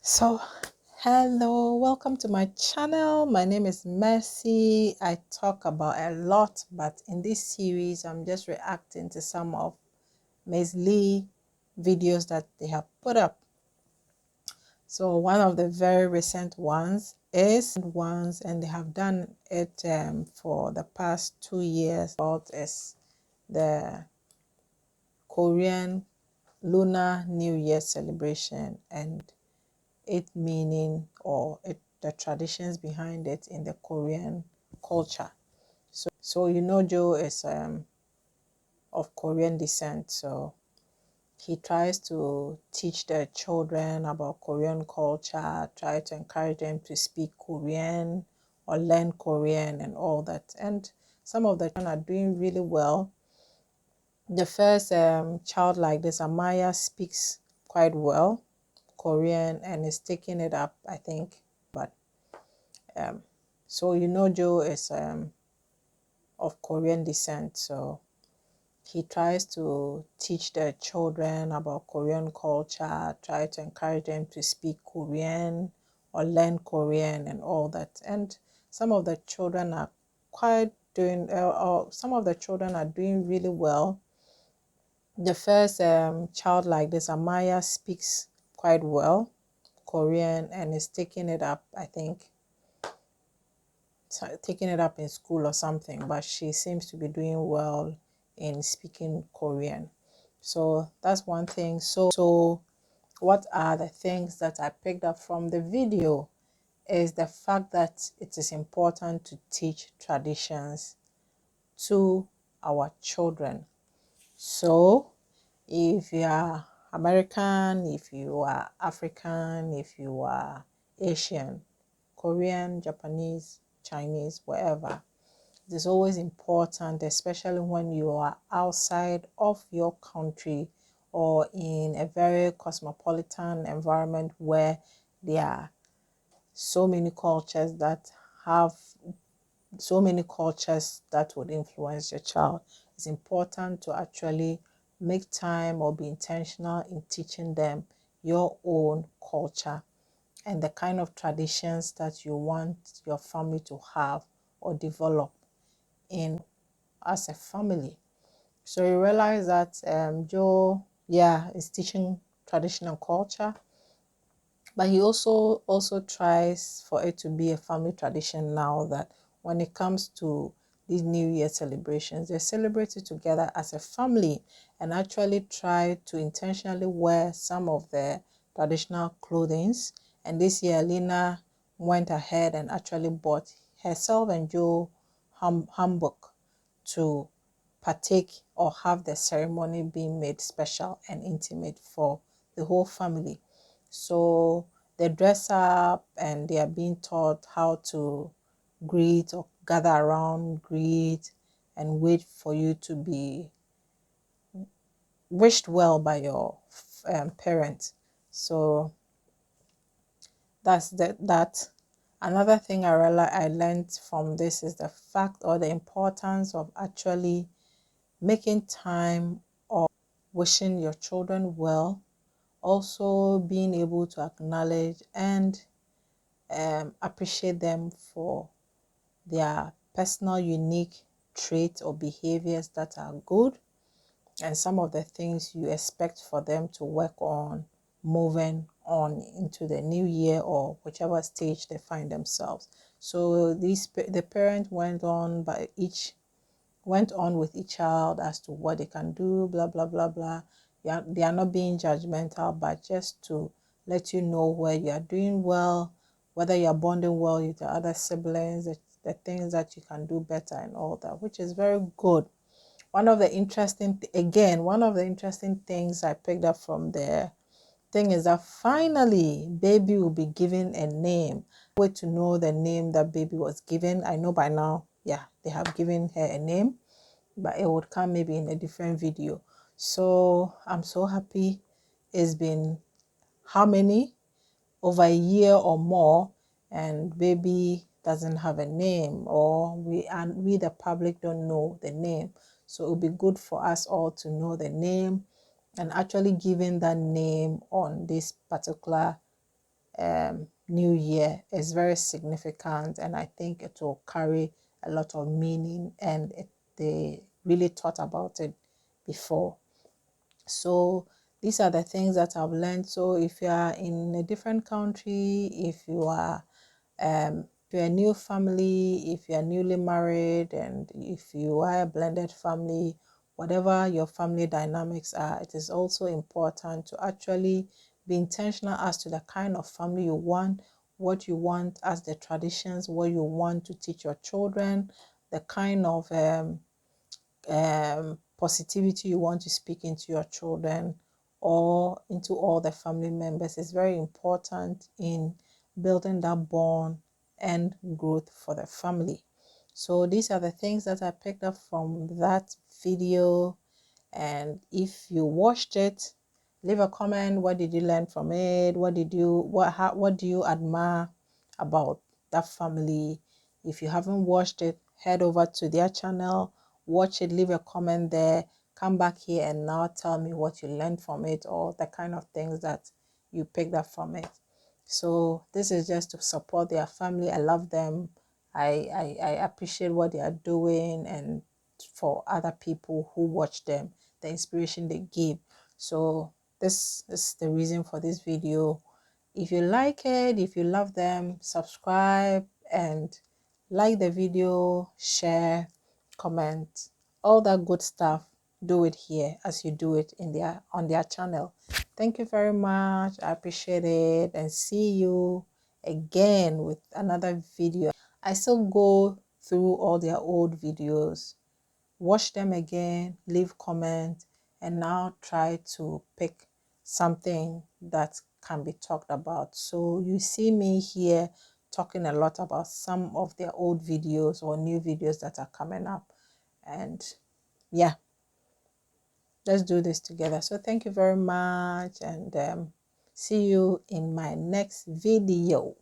So, hello, welcome to my channel. My name is Mercy. I talk about a lot, but in this series, I'm just reacting to some of Mazelee videos that they have put up. So, one of the very recent ones and they have done it for the past 2 years. About is the Korean Lunar New Year celebration and its meaning or the traditions behind it in the Korean culture. So Joe is of Korean descent, so he tries to teach the children about Korean culture, try to encourage them to speak Korean or learn Korean and all that. And some of the children are doing really well. The first child like this, Amaya, speaks quite well Korean and is taking it up, I think. But so Joe is of Korean descent, so he tries to teach the children about Korean culture, try to encourage them to speak Korean or learn Korean and all that. And some of the children are some of the children are doing really well. The first child like this, Amaya, speaks quite well Korean and is taking it up, I think, taking it up in school or something, but she seems to be doing well in speaking Korean. So that's one thing. So what are the things that I picked up from the video is the fact that it is important to teach traditions to our children. So if you are American, if you are African, if you are Asian, Korean, Japanese, Chinese, wherever, it is always important, especially when you are outside of your country or in a very cosmopolitan environment where there are so many cultures that would influence your child. It's important to actually make time or be intentional in teaching them your own culture and the kind of traditions that you want your family to have or develop in as a family. So you realize that Joe, is teaching traditional culture, but he also tries for it to be a family tradition now that when it comes to these New Year celebrations, they celebrate it together as a family and actually try to intentionally wear some of the traditional clothings. And this year, Lena went ahead and actually bought herself and Joe handbook to partake or have the ceremony being made special and intimate for the whole family. So they dress up and they are being taught how to greet or gather around, greet, and wait for you to be wished well by your parents. So that's that. Another thing I learned from this is the fact or the importance of actually making time or wishing your children well, also being able to acknowledge and appreciate them for their personal unique traits or behaviors that are good and some of the things you expect for them to work on moving on into the new year or whichever stage they find themselves. So the parent went on with each child as to what they can do, blah blah blah blah. They are not being judgmental, but just to let you know where you are doing well, whether you are bonding well with the other siblings, the things that you can do better and all that, which is very good. One of the interesting things I picked up from the thing is that finally baby will be given a name. Wait to know the name that baby was given. I know by now, they have given her a name, but it would come maybe in a different video. So I'm so happy. It's been how many? Over a year or more, and baby doesn't have a name, or we the public don't know the name. So it would be good for us all to know the name and actually giving that name on this particular New Year is very significant, and I think it will carry a lot of meaning, and they really thought about it before. So these are the things that I've learned. So if you are in a different country, if you're a new family, if you're newly married, and if you are a blended family, whatever your family dynamics are, it is also important to actually be intentional as to the kind of family you want, what you want as the traditions, what you want to teach your children, the kind of positivity you want to speak into your children or into all the family members. Is very important in building that bond and growth for the family. So these are the things that I picked up from that video, and if you watched it, leave a comment. What did you learn from it? What do you admire about that family? If you haven't watched it, head over to their channel, watch it, leave a comment there, come back here and now tell me what you learned from it or the kind of things that you picked up from it. So this is just to support their family. I love them. I appreciate what they are doing, and for other people who watch them, the inspiration they give. So this is the reason for this video. If you like it, if you love them, subscribe and like the video, share, comment, all that good stuff. Do it here as you do it on their channel. Thank you very much. I appreciate it, and see you again with another video. I still go through all their old videos, watch them again, leave comment, and now try to pick something that can be talked about. So you see me here talking a lot about some of their old videos or new videos that are coming up. And yeah, let's do this together. So thank you very much, and see you in my next video.